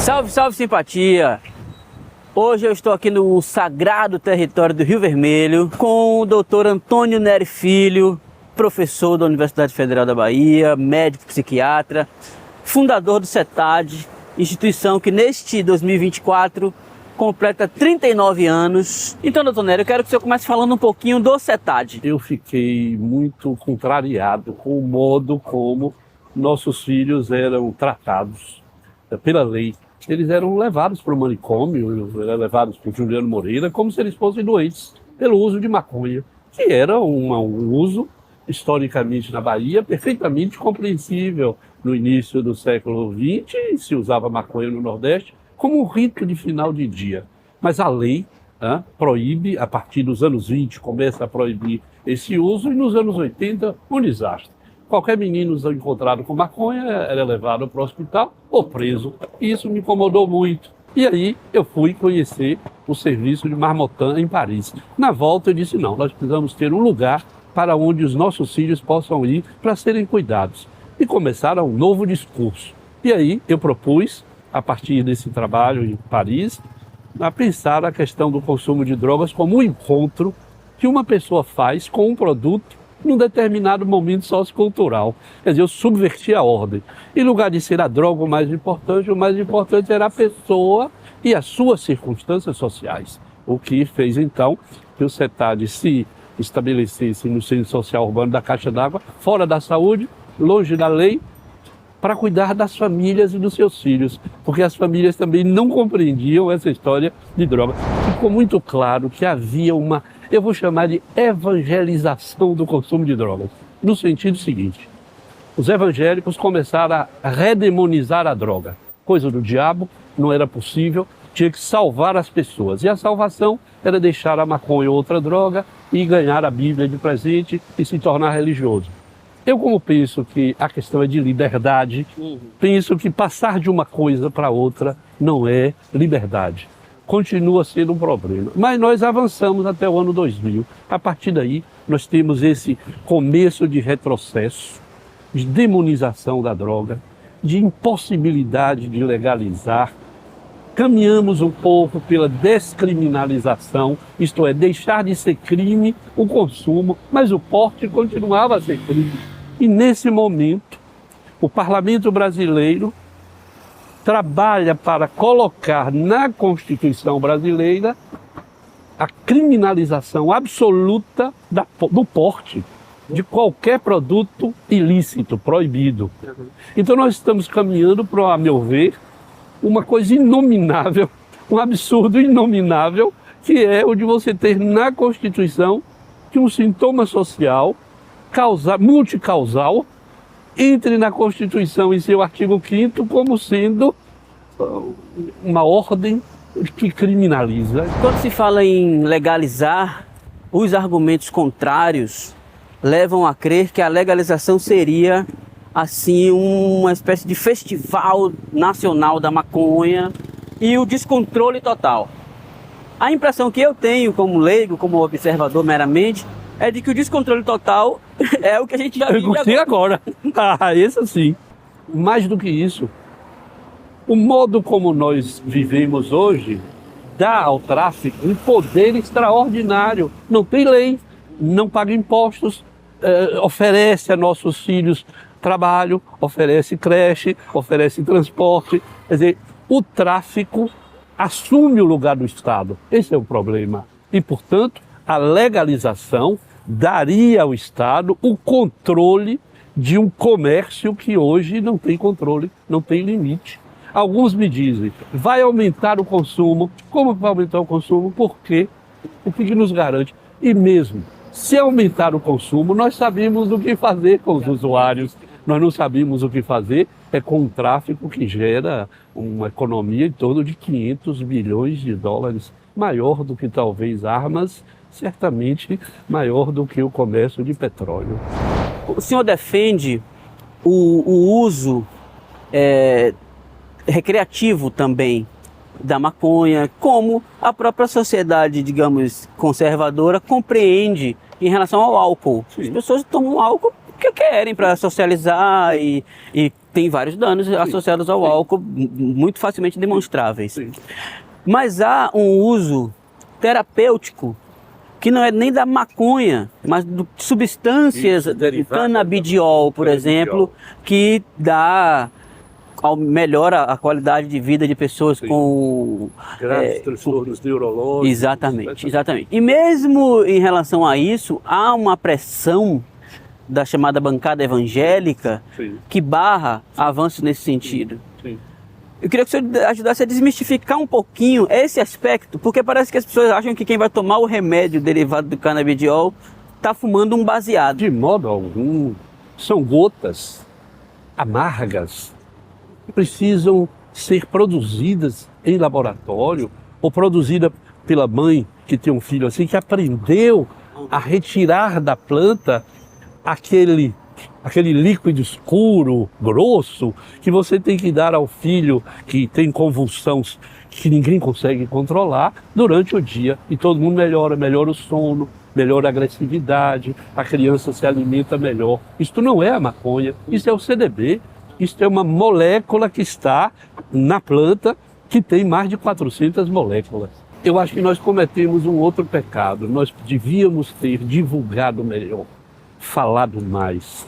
Salve, salve simpatia! Hoje eu estou aqui no sagrado território do Rio Vermelho com o Dr. Antônio Neri Filho, professor da Universidade Federal da Bahia, médico psiquiatra, fundador do CETAD, instituição que neste 2024 completa 39 anos. Então, doutor Neri, eu quero que o senhor comece falando um pouquinho do CETAD. Eu fiquei muito contrariado com o modo como nossos filhos eram tratados pela lei. Eles eram levados para o manicômio, eram levados para o Juliano Moreira, como se eles fossem doentes pelo uso de maconha, que era um uso, historicamente na Bahia, perfeitamente compreensível. No início do século XX, se usava maconha no Nordeste como um rito de final de dia. Mas a lei proíbe, a partir dos anos 20, começa a proibir esse uso, e nos anos 80, um desastre. Qualquer menino encontrado com maconha era levado para o hospital ou preso. E isso me incomodou muito. E aí eu fui conhecer o serviço de Marmottan em Paris. Na volta eu disse, não, nós precisamos ter um lugar para onde os nossos filhos possam ir para serem cuidados. E começaram um novo discurso. E aí eu propus, a partir desse trabalho em Paris, a pensar a questão do consumo de drogas como um encontro que uma pessoa faz com um produto num determinado momento sociocultural. Quer dizer, eu subverti a ordem. Em lugar de ser a droga o mais importante era a pessoa e as suas circunstâncias sociais. O que fez, então, que o CETAD se estabelecesse no Centro Social Urbano da Caixa d'Água, fora da saúde, longe da lei, para cuidar das famílias e dos seus filhos, porque as famílias também não compreendiam essa história de droga. Ficou muito claro que havia uma, eu vou chamar de evangelização do consumo de drogas, no sentido seguinte: os evangélicos começaram a redemonizar a droga, coisa do diabo, não era possível, tinha que salvar as pessoas, e a salvação era deixar a maconha ou outra droga e ganhar a Bíblia de presente e se tornar religioso. Eu, como penso que a questão é de liberdade, penso que passar de uma coisa para outra não é liberdade. Continua sendo um problema. Mas nós avançamos até o ano 2000. A partir daí, nós temos esse começo de retrocesso, de demonização da droga, de impossibilidade de legalizar. Caminhamos um pouco pela descriminalização, isto é, deixar de ser crime o consumo, mas o porte continuava a ser crime. E nesse momento, o Parlamento brasileiro trabalha para colocar na Constituição brasileira a criminalização absoluta do porte de qualquer produto ilícito, proibido. Então nós estamos caminhando para, a meu ver, uma coisa inominável, um absurdo inominável, que é o de você ter na Constituição que um sintoma social multicausal entre na Constituição em seu artigo 5º como sendo uma ordem que criminaliza. Quando se fala em legalizar, os argumentos contrários levam a crer que a legalização seria assim uma espécie de festival nacional da maconha e o descontrole total. A impressão que eu tenho como leigo, como observador meramente, é de que o descontrole total é o que a gente já viu. Eu gostei agora. Isso sim. Mais do que isso, o modo como nós vivemos hoje dá ao tráfico um poder extraordinário. Não tem lei, não paga impostos, oferece a nossos filhos trabalho, oferece creche, oferece transporte. Quer dizer, o tráfico assume o lugar do Estado. Esse é o problema. E, portanto, a legalização daria ao Estado o controle de um comércio que hoje não tem controle, não tem limite. Alguns me dizem, vai aumentar o consumo. Como vai aumentar o consumo? Por quê? O que nos garante? E mesmo, se aumentar o consumo, nós sabemos o que fazer com os usuários. Nós não sabemos o que fazer com um tráfico que gera uma economia em torno de 500 bilhões de dólares, maior do que talvez armas, certamente maior do que o comércio de petróleo. O senhor defende o uso recreativo também da maconha, como a própria sociedade, digamos, conservadora compreende em relação ao álcool. As pessoas tomam álcool porque querem, para socializar e tem vários danos associados ao álcool, muito facilmente demonstráveis. Sim. Mas há um uso terapêutico que não é nem da maconha, mas de substâncias, Isso, derivado canabidiol, por canabidiol. exemplo, que melhora a qualidade de vida de pessoas Sim. com... Graves transtornos neurológicos. Exatamente, exatamente. E mesmo em relação a isso, há uma pressão da chamada bancada evangélica Sim. que barra avanços nesse sentido. Sim. Eu queria que o senhor ajudasse a desmistificar um pouquinho esse aspecto, porque parece que as pessoas acham que quem vai tomar o remédio derivado do canabidiol está fumando um baseado. De modo algum, são gotas amargas que precisam ser produzidas em laboratório ou produzida pela mãe que tem um filho assim, que aprendeu a retirar da planta aquele líquido escuro, grosso, que você tem que dar ao filho que tem convulsão que ninguém consegue controlar durante o dia. E todo mundo melhora o sono, melhora a agressividade, a criança se alimenta melhor. Isto não é a maconha, isso é o CDB, isto é uma molécula que está na planta que tem mais de 400 moléculas. Eu acho que nós cometemos um outro pecado, nós devíamos ter divulgado melhor, falado mais,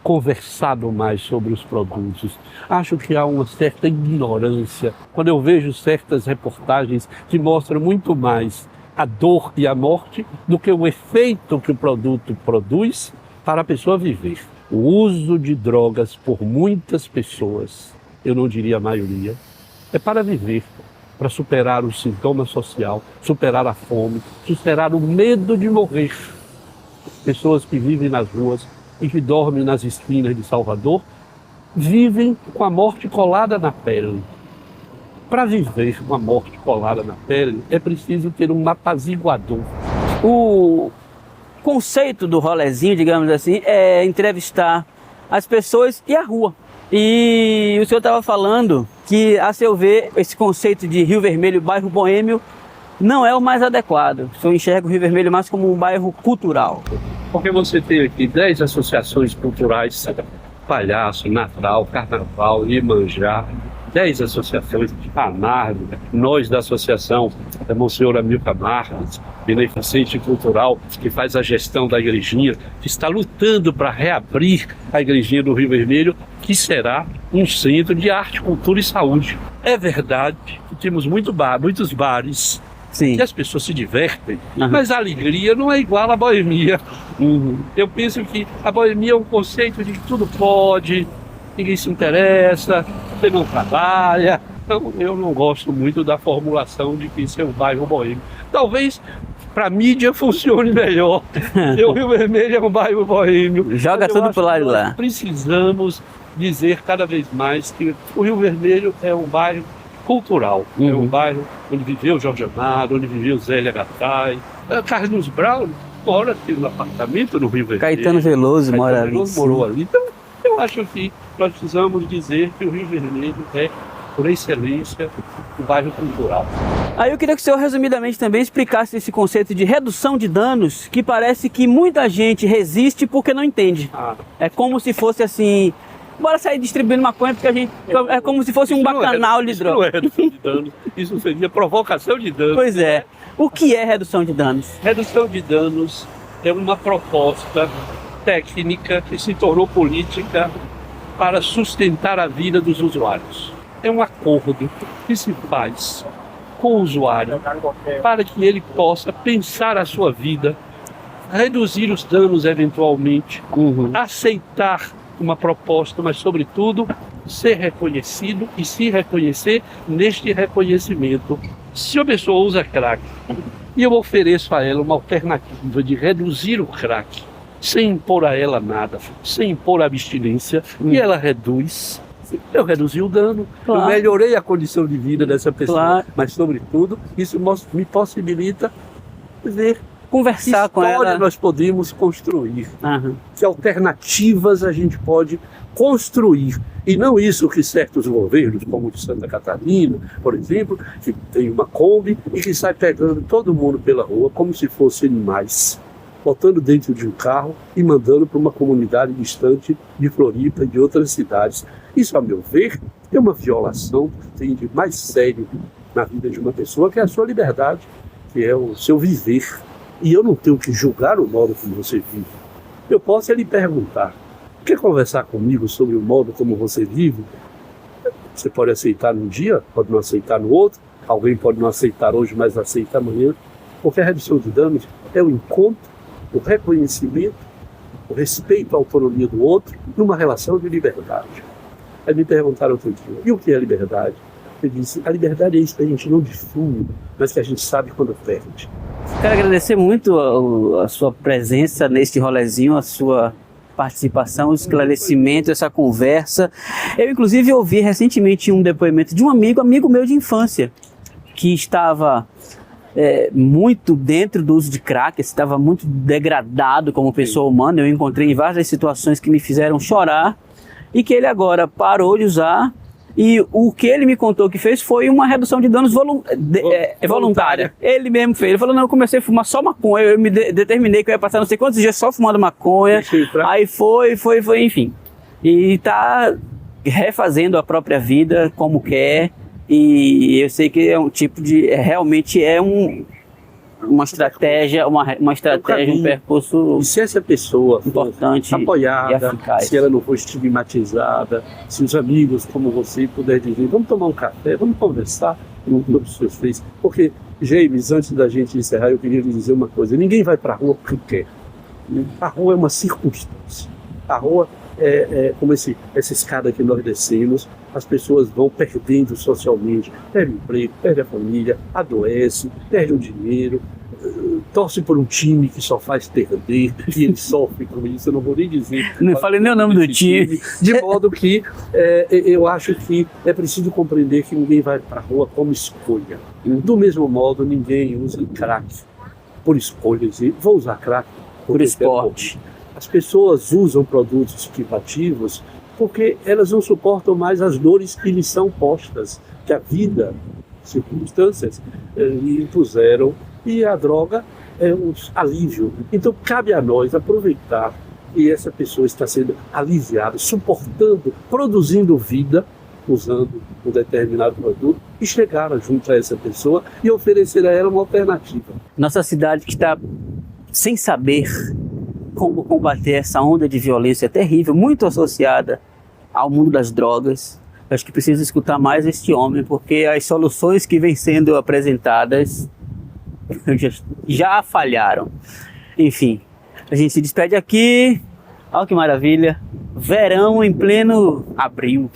conversado mais sobre os produtos. Acho que há uma certa ignorância. Quando eu vejo certas reportagens que mostram muito mais a dor e a morte do que o efeito que o produto produz para a pessoa viver. O uso de drogas por muitas pessoas, eu não diria a maioria, é para viver, para superar o sintoma social, superar a fome, superar o medo de morrer. Pessoas que vivem nas ruas e que dormem nas esquinas de Salvador vivem com a morte colada na pele. Para viver com a morte colada na pele é preciso ter um apaziguador. O conceito do rolezinho, digamos assim, é entrevistar as pessoas e a rua. E o senhor estava falando que, a seu ver, esse conceito de Rio Vermelho, bairro boêmio, não é o mais adequado. O senhor enxerga o Rio Vermelho mais como um bairro cultural. Porque você tem aqui 10 associações culturais, Palhaço, Natal, Carnaval, Iemanjá, 10 associações, a NARD, nós da associação da Monsenhor Amilcar Marques, Beneficente Cultural, que faz a gestão da igrejinha, que está lutando para reabrir a igrejinha do Rio Vermelho, que será um centro de arte, cultura e saúde. É verdade que temos muitos bares, Sim. que as pessoas se divertem, mas a alegria não é igual à boemia. Eu penso que a boemia é um conceito de que tudo pode, ninguém se interessa, você não trabalha. Então, eu não gosto muito da formulação de que isso é um bairro boêmio. Talvez para a mídia funcione melhor. O Rio Vermelho é um bairro boêmio. Joga tudo pro lado de lá. Precisamos dizer cada vez mais que o Rio Vermelho é um bairro cultural. É um bairro onde viveu Jorge Amado, onde viveu Zélia Gattai. Carlos Brown mora aqui no apartamento no Rio Vermelho. Caetano Veloso mora ali. Morou ali. Então, eu acho que nós precisamos dizer que o Rio Vermelho é, por excelência, um bairro cultural. Aí eu queria que o senhor resumidamente também explicasse esse conceito de redução de danos, que parece que muita gente resiste porque não entende. É como se fosse assim, bora sair distribuindo maconha porque a gente... É como se fosse um bacanal de droga. Isso não é redução de danos, isso seria provocação de danos. Pois é. O que é redução de danos? Redução de danos é uma proposta técnica que se tornou política para sustentar a vida dos usuários. É um acordo que se faz com o usuário para que ele possa pensar a sua vida, reduzir os danos eventualmente, aceitar uma proposta, mas sobretudo ser reconhecido e se reconhecer neste reconhecimento. Se a pessoa usa crack e eu ofereço a ela uma alternativa de reduzir o crack, sem impor a ela nada, sem impor a abstinência, e ela reduz, eu reduzi o dano, eu melhorei a condição de vida dessa pessoa, mas sobretudo isso me possibilita ver conversar com ela. Nós podemos construir, que alternativas a gente pode construir, e não isso que certos governos, como o de Santa Catarina, por exemplo, que tem uma Kombi e que sai pegando todo mundo pela rua como se fossem animais. botando dentro de um carro e mandando para uma comunidade distante de Floripa e de outras cidades. Isso, a meu ver, é uma violação do que tem de mais sério na vida de uma pessoa, que é a sua liberdade, que é o seu viver. E eu não tenho que julgar o modo como você vive. Eu posso lhe perguntar: quer conversar comigo sobre o modo como você vive? Você pode aceitar num dia, pode não aceitar no outro, alguém pode não aceitar hoje, mas aceita amanhã. Porque a redução de danos é o encontro, o reconhecimento, o respeito à autonomia do outro numa relação de liberdade. Aí me perguntaram outro dia: e o que é liberdade? Eu disse: a liberdade é isso que a gente não define, mas que a gente sabe quando perde. Quero agradecer muito a sua presença neste rolezinho, a sua participação, o esclarecimento, essa conversa. Eu, inclusive, ouvi recentemente um depoimento de um amigo meu de infância, que estava muito dentro do uso de crack, estava muito degradado como pessoa humana. Eu encontrei em várias situações que me fizeram chorar, e que ele agora parou de usar, e o que ele me contou que fez foi uma redução de danos voluntária. Ele mesmo fez. Ele falou: não, eu comecei a fumar só maconha, eu me determinei que eu ia passar não sei quantos dias só fumando maconha, aí foi, enfim. E tá refazendo a própria vida como quer, e eu sei que é um tipo de, realmente é uma estratégia, um percurso. E se essa pessoa importante, apoiada, se ela não for estigmatizada, se os amigos como você puderem dizer: vamos tomar um café, vamos conversar sobre os seus feitos. Porque, James, antes da gente encerrar, eu queria lhe dizer uma coisa: ninguém vai para a rua porque quer. A rua é uma circunstância. A rua é como essa escada que nós descemos. As pessoas vão perdendo socialmente, perde o emprego, perde a família, adoece, perde o dinheiro, torce por um time que só faz perder, e ele sofre com isso. Eu não vou nem dizer. Não falei nem o nome do time. De modo que eu acho que é preciso compreender que ninguém vai para a rua como escolha. Do mesmo modo, ninguém usa crack por escolha. Vou usar crack por esporte. As pessoas usam produtos psicoativos porque elas não suportam mais as dores que lhes são postas, que a vida, circunstâncias, lhe impuseram, e a droga é um alívio. Então cabe a nós aproveitar que essa pessoa está sendo aliviada, suportando, produzindo vida, usando um determinado produto, e chegar junto a essa pessoa e oferecer a ela uma alternativa. Nossa cidade, que está sem saber como combater essa onda de violência terrível, muito associada ao mundo das drogas. Eu acho que precisa escutar mais este homem, porque as soluções que vêm sendo apresentadas já falharam. Enfim, a gente se despede aqui. Olha que maravilha, verão em pleno abril.